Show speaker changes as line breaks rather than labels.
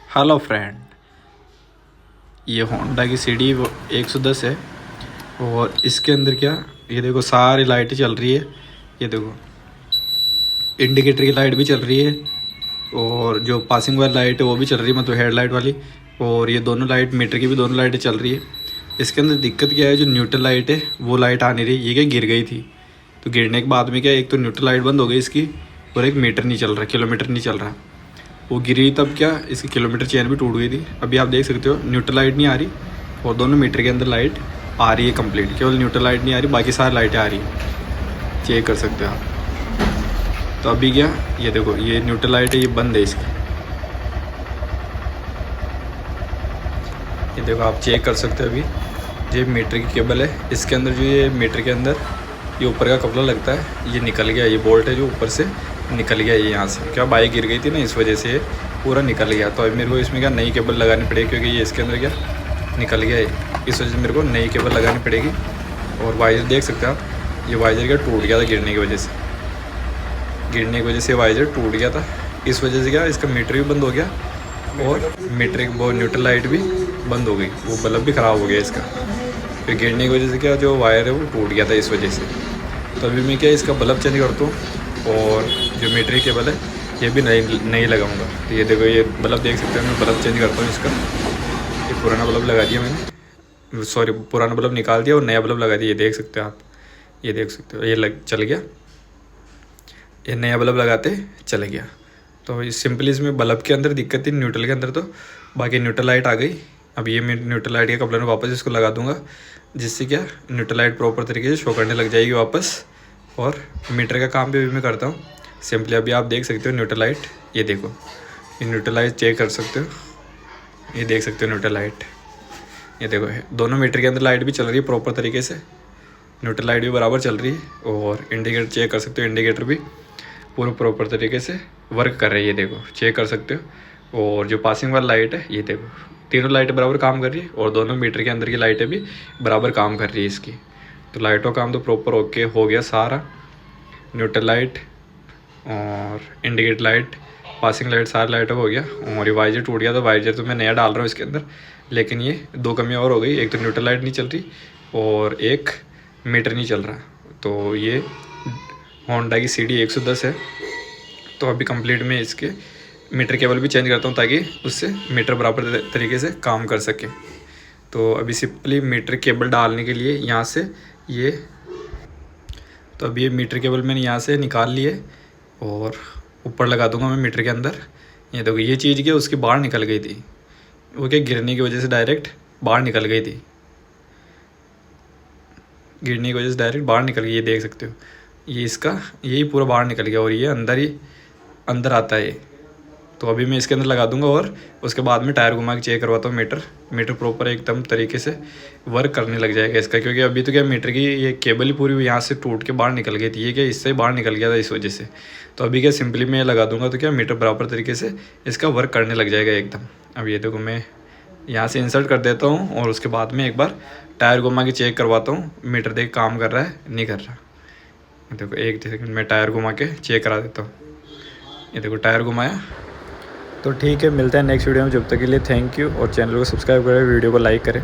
Hello friend, ये Honda की CD 110 है और इसके अंदर क्या, ये देखो सारी लाइटें चल रही है। ये देखो इंडिकेटर की लाइट भी चल रही है और जो पासिंग वाली लाइट है वो भी चल रही है, मतलब हेडलाइट वाली। और ये दोनों लाइट, मीटर की भी दोनों लाइटें चल रही है। इसके अंदर दिक्कत क्या है, जो न्यूट्रल लाइट है वो लाइट आ नहीं रही। ये क्या गिर गई थी, तो गिरने के बाद में क्या, एक तो न्यूट्रल लाइट बंद हो गई इसकी और एक मीटर नहीं चल रहा, किलोमीटर नहीं चल रहा। वो गिरी तब क्या, इसकी किलोमीटर चेन भी टूट गई थी। अभी आप देख सकते हो न्यूट्रल लाइट नहीं आ रही और दोनों मीटर के अंदर लाइट आ रही है कंप्लीट। केवल न्यूट्रल लाइट नहीं आ रही, बाकी सारी लाइटें आ रही है। चेक कर सकते हो आप। तो अभी क्या, ये देखो ये न्यूट्रल लाइट है, ये बंद है इसकी। ये देखो आप चेक कर सकते हो। अभी ये मीटर की केबल है, इसके अंदर जो ये मीटर के अंदर ये ऊपर का कपड़ा लगता है, ये निकल गया। ये बोल्ट है जो ऊपर से निकल गया, ये यहाँ से क्या बाइक गिर गई थी ना, इस वजह से ये पूरा निकल गया। तो अभी मेरे को इसमें क्या नई केबल लगानी पड़ेगी, क्योंकि ये इसके अंदर क्या निकल गया है। इस वजह से मेरे को नई केबल लगानी पड़ेगी। और वाइजर देख सकते हैं आप, ये वाइजर क्या टूट गया था गिरने की वजह से। गिरने की वजह से वाइजर टूट गया था। इस वजह से क्या इसका मीटर भी बंद हो गया और मीटर वो न्यूट्रल लाइट भी बंद हो गई, वो बल्ब भी ख़राब हो गया इसका। फिर गिरने की वजह से क्या जो वायर है वो टूट गया था इस वजह से। तो अभी मैं क्या इसका बल्ब चेंज करता हूँ और जो मीटर की केबल है ये भी नई लगाऊंगा। तो ये देखो ये बल्ब देख सकते हो, मैं बल्ब चेंज करता हूँ इसका। ये पुराना बल्ब लगा दिया मैंने, सॉरी पुराना बल्ब निकाल दिया और नया बल्ब लगा दिया। ये देख सकते हो आप, ये देख सकते हो ये चल गया। ये नया बल्ब लगाते चले गया। तो सिंपली इसमें बल्ब के अंदर दिक्कत थी, न्यूट्रल के अंदर। तो बाकी न्यूट्रल लाइट आ गई। अब ये मैं न्यूट्रल लाइट के कपड़े में वापस इसको लगा दूंगा, जिससे क्या न्यूट्रल लाइट प्रॉपर तरीके से शो करने लग जाएगी वापस। और मीटर का काम भी मैं करता हूँ सिंपली। अभी आप देख सकते हो न्यूट्रल लाइट, ये देखो ये न्यूट्रल लाइट चेक कर सकते हो। ये देख सकते हो न्यूट्रल लाइट, ये देखो है दोनों मीटर के अंदर लाइट भी चल रही है प्रॉपर तरीके से, न्यूट्रल लाइट भी बराबर चल रही है। और इंडिकेटर चेक कर सकते हो, इंडिकेटर भी पूरा प्रॉपर तरीके से वर्क कर रही है, देखो चेक कर सकते हो। और जो पासिंग वाली लाइट है, ये देखो तीनों लाइटें बराबर काम कर रही है और दोनों मीटर के अंदर की लाइटें भी बराबर काम कर रही है इसकी। तो लाइटों का काम तो प्रॉपर ओके हो गया सारा। न्यूट्रल लाइट और इंडिकेटर लाइट, पासिंग लाइट, सारी लाइटों का हो गया। और ये वाइजर टूट गया, तो वाइजर तो मैं नया डाल रहा हूँ इसके अंदर। लेकिन ये दो कमियाँ और हो गई, एक तो न्यूट्रल लाइट नहीं चल रही और एक मीटर नहीं चल रहा। तो ये होंडा की सीडी 110 है। तो अभी कंप्लीट में इसके मीटर केबल भी चेंज करता हूँ, ताकि उससे मीटर बराबर तरीके से काम कर सके। तो अभी सिंपली मीटर केबल डालने के लिए यहाँ से ये, तो अभी ये मीटर केबल मैंने यहाँ से निकाल लिए और ऊपर लगा दूंगा मैं मीटर के अंदर। ये देखो ये चीज़ क्या उसकी बाहर निकल गई थी, वो क्या गिरने की वजह से डायरेक्ट बाहर निकल गई थी। गिरने की वजह से डायरेक्ट बाहर निकल गई, ये देख सकते हो। ये इसका यही पूरा बाहर निकल गया और ये अंदर आता है। तो अभी मैं इसके अंदर लगा दूंगा और उसके बाद में टायर घुमा के चेक करवाता हूँ। मीटर प्रॉपर एकदम तरीके से वर्क करने लग जाएगा इसका, क्योंकि अभी तो क्या मीटर की ये केबल ही पूरी यहाँ से टूट के बाहर निकल गई थी। ये क्या इससे बाहर निकल गया था इस वजह से। तो अभी क्या सिंपली मैं लगा दूंगा, तो क्या मीटर बराबर तरीके से इसका वर्क करने लग जाएगा एकदम। अब ये देखो मैं यहाँ से इंसर्ट कर देता हूँ और उसके बाद में एक बार टायर घुमा के चेक करवाता हूँ, मीटर देख काम कर रहा है नहीं कर रहा। देखो एक सेकंड में टायर घुमा के चेक करा देता हूँ। ये देखो टायर घुमाया। तो ठीक है, मिलते हैं नेक्स्ट वीडियो में। जब तक के लिए थैंक यू और चैनल को सब्सक्राइब करें, वीडियो को लाइक करें।